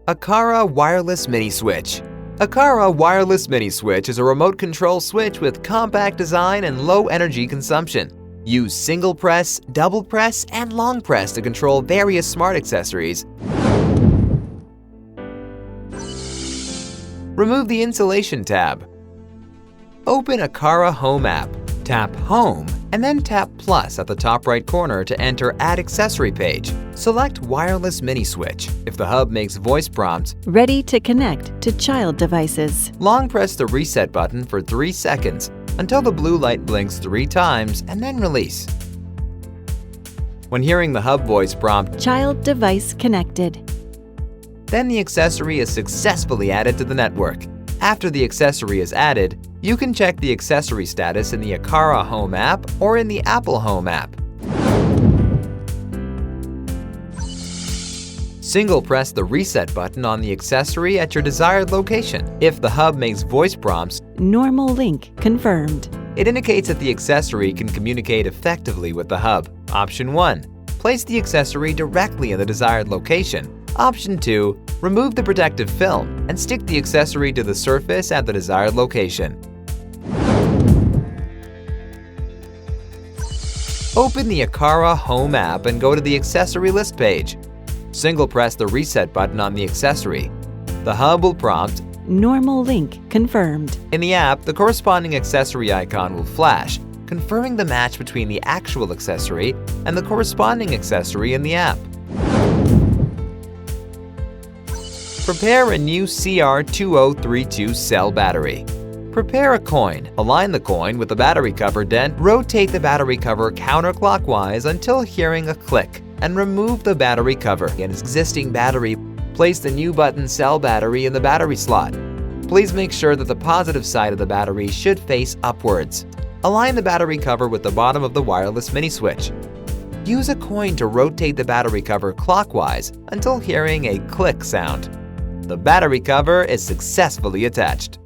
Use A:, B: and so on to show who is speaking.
A: Aqara Wireless Mini Switch. Aqara Wireless Mini Switch is a remote control switch with compact design and low energy consumption. Use single press, double press, and long press to control various smart accessories. Remove the insulation tab. Open Aqara Home App. Tap Home and then tap Plus at the top right corner to enter Add Accessory page. Select Wireless Mini Switch. If the hub makes voice prompts,
B: Ready to connect to child devices.
A: long press the reset button for 3 seconds until the blue light blinks 3 times and then release. When hearing the hub voice prompt,
B: Child device connected.
A: then the accessory is successfully added to the network. After the accessory is added, you can check the accessory status in the Aqara Home app or in the Apple Home app. Single press the reset button on the accessory at your desired location. If the hub makes voice prompts,
B: Normal link confirmed.
A: it indicates that the accessory can communicate effectively with the hub. Option 1. Place the accessory directly in the desired location. Option 2. Remove the protective film and stick the accessory to the surface at the desired location. Open the Aqara Home app and go to the accessory list page. Single press the reset button on the accessory. The hub will prompt.
B: Normal link confirmed.
A: In the app, the corresponding accessory icon will flash, confirming the match between the actual accessory and the corresponding accessory in the app. Prepare a new CR2032 cell battery. Prepare a coin. Align the coin with the battery cover dent. Rotate the battery cover counterclockwise until hearing a click, and remove the battery cover. An existing battery. Place the new button cell battery in the battery slot. Please make sure that the positive side of the battery should face upwards. Align the battery cover with the bottom of the wireless mini switch. Use a coin to rotate the battery cover clockwise until hearing a click sound. The battery cover is successfully attached.